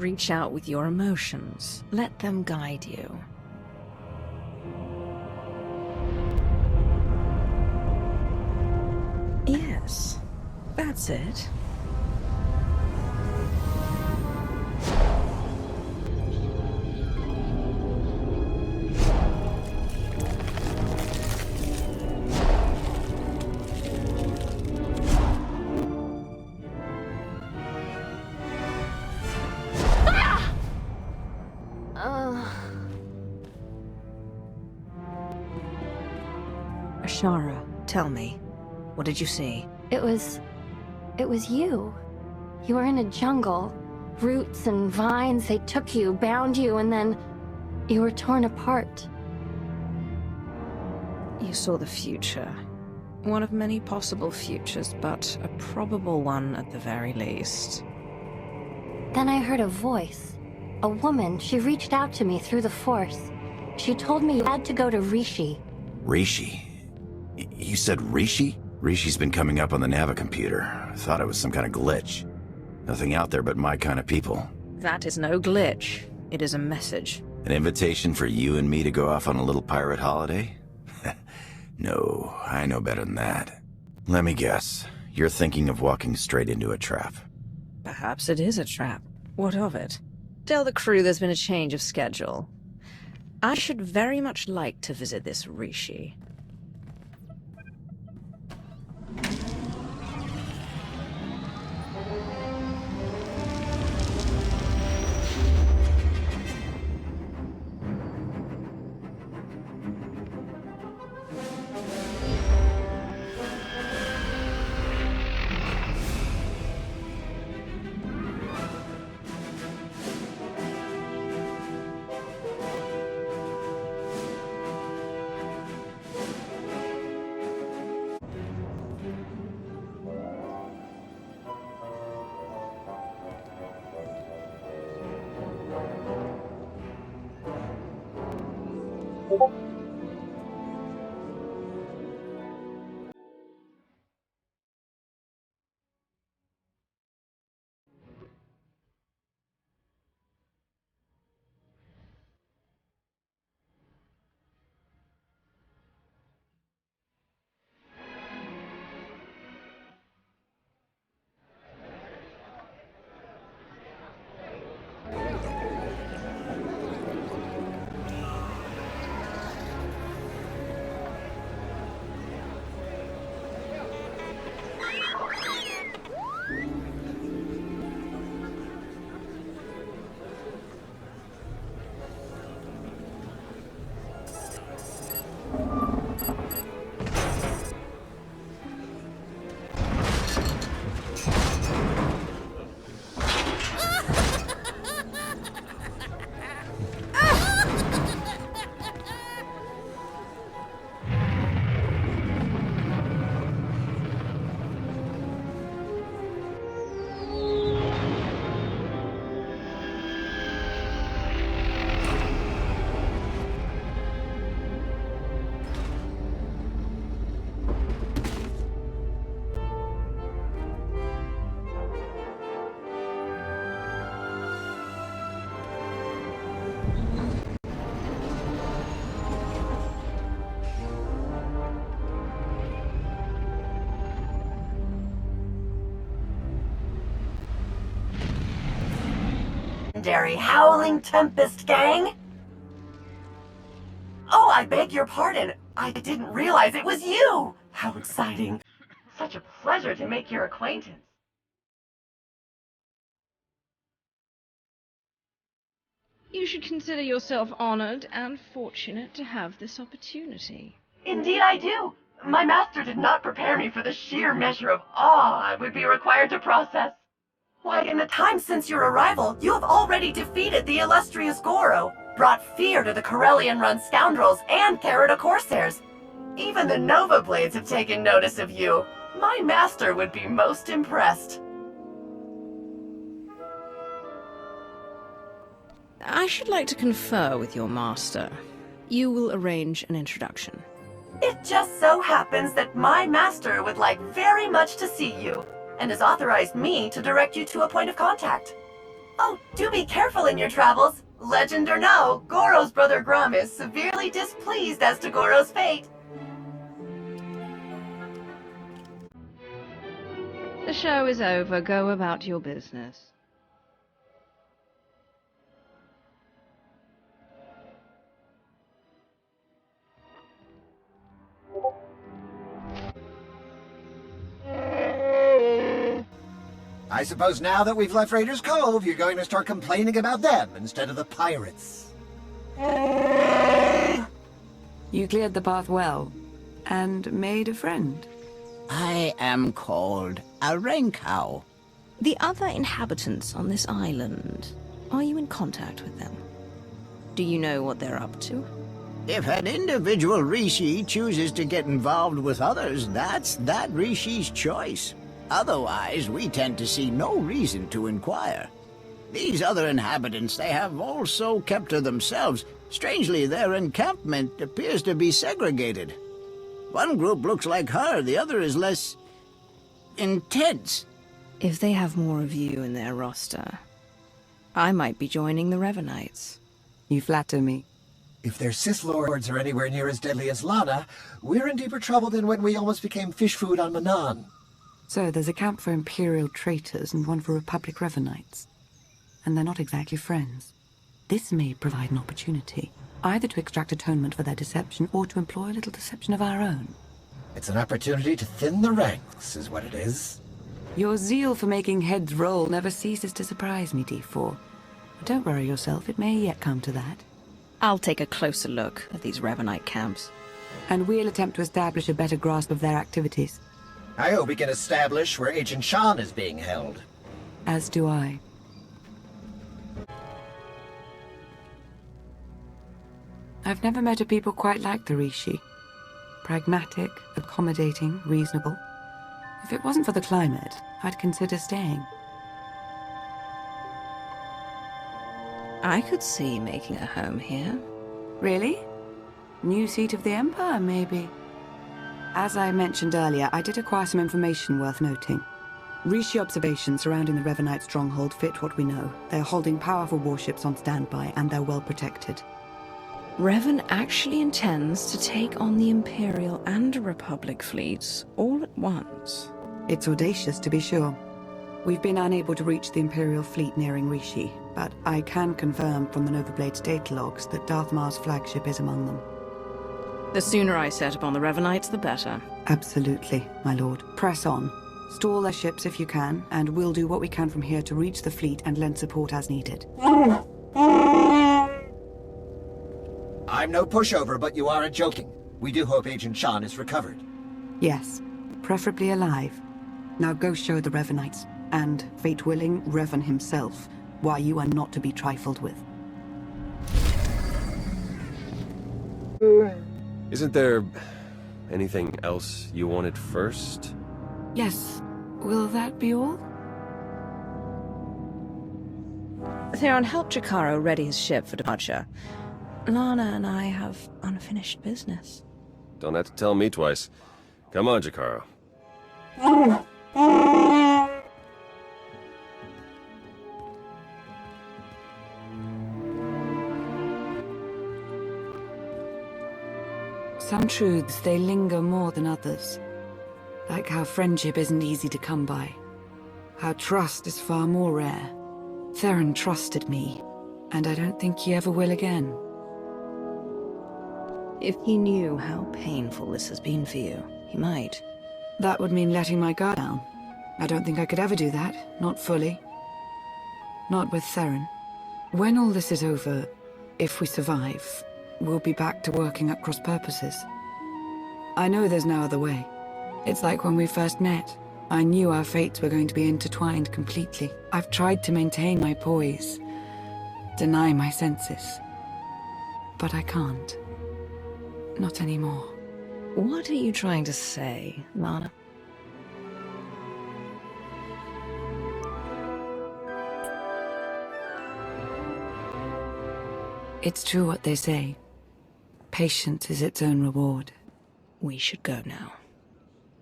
Reach out with your emotions. Let them guide you. Yes, that's it. Ashara, tell me, what did you see? It was you. You were in a jungle. Roots and vines, they took you, bound you, and then you were torn apart. You saw the future. One of many possible futures, but a probable one at the very least. Then I heard a voice. A woman, she reached out to me through the Force. She told me you had to go to Rishi. Rishi? You said Rishi? Rishi's been coming up on the Navicomputer. I thought it was some kind of glitch. Nothing out there but my kind of people. That is no glitch. It is a message. An invitation for you and me to go off on a little pirate holiday? No, I know better than that. Let me guess. You're thinking of walking straight into a trap. Perhaps it is a trap. What of it? Tell the crew there's been a change of schedule. I should very much like to visit this Rishi. Legendary Howling Tempest Gang? Oh, I beg your pardon. I didn't realize it was you! How exciting. Such a pleasure to make your acquaintance. You should consider yourself honored and fortunate to have this opportunity. Indeed I do. My master did not prepare me for the sheer measure of awe I would be required to process. Why, in the time since your arrival, you have already defeated the illustrious Goro, brought fear to the Corellian-run scoundrels and Carida Corsairs. Even the Nova Blades have taken notice of you. My master would be most impressed. I should like to confer with your master. You will arrange an introduction. It just so happens that my master would like very much to see you, and has authorized me to direct you to a point of contact. Oh, do be careful in your travels. Legend or no, Goro's brother Grum is severely displeased as to Goro's fate. The show is over. Go about your business. I suppose now that we've left Raiders Cove, you're going to start complaining about them instead of the pirates. You cleared the path well, and made a friend. I am called a Renkow. The other inhabitants on this island, are you in contact with them? Do you know what they're up to? If an individual Rishi chooses to get involved with others, that's that Rishi's choice. Otherwise, we tend to see no reason to inquire. These other inhabitants, they have also kept to themselves. Strangely, their encampment appears to be segregated. One group looks like her, the other is less intense. If they have more of you in their roster, I might be joining the Revenites. You flatter me. If their Sith Lords are anywhere near as deadly as Lana, we're in deeper trouble than when we almost became fish food on Manan. So there's a camp for Imperial traitors and one for Republic Revenites. And they're not exactly friends. This may provide an opportunity, either to extract atonement for their deception or to employ a little deception of our own. It's an opportunity to thin the ranks, is what it is. Your zeal for making heads roll never ceases to surprise me, D4. But don't worry yourself, it may yet come to that. I'll take a closer look at these Revenite camps. And we'll attempt to establish a better grasp of their activities. I hope we can establish where Agent Shan is being held. As do I. I've never met a people quite like the Rishi. Pragmatic, accommodating, reasonable. If it wasn't for the climate, I'd consider staying. I could see making a home here. Really? New seat of the Empire, maybe? As I mentioned earlier, I did acquire some information worth noting. Rishi observations surrounding the Revenite stronghold fit what we know. They're holding powerful warships on standby, and they're well protected. Revan actually intends to take on the Imperial and Republic fleets all at once. It's audacious, to be sure. We've been unable to reach the Imperial fleet nearing Rishi, but I can confirm from the Novablade's data logs that Darth Mar's flagship is among them. The sooner I set upon the Revenites, the better. Absolutely, my lord. Press on. Stall their ships if you can, and we'll do what we can from here to reach the fleet and lend support as needed. I'm no pushover, but you aren't joking. We do hope Agent Shan is recovered. Yes, preferably alive. Now go show the Revenites, and, fate willing, Revan himself, why you are not to be trifled with. Isn't there anything else you wanted first? Yes. Will that be all? Theron, help Jakaro ready his ship for departure. Lana and I have unfinished business. Don't have to tell me twice. Come on, Jakaro. Some truths, they linger more than others. Like how friendship isn't easy to come by. How trust is far more rare. Theron trusted me, and I don't think he ever will again. If he knew how painful this has been for you, he might. That would mean letting my guard down. I don't think I could ever do that, not fully. Not with Theron. When all this is over, if we survive, we'll be back to working at cross purposes. I know there's no other way. It's like when we first met. I knew our fates were going to be intertwined completely. I've tried to maintain my poise, deny my senses. But I can't. Not anymore. What are you trying to say, Lana? It's true what they say. Patience is its own reward. We should go now.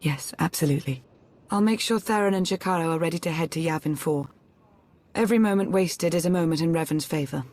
Yes, absolutely. I'll make sure Theron and Jakaro are ready to head to Yavin 4. Every moment wasted is a moment in Revan's favor.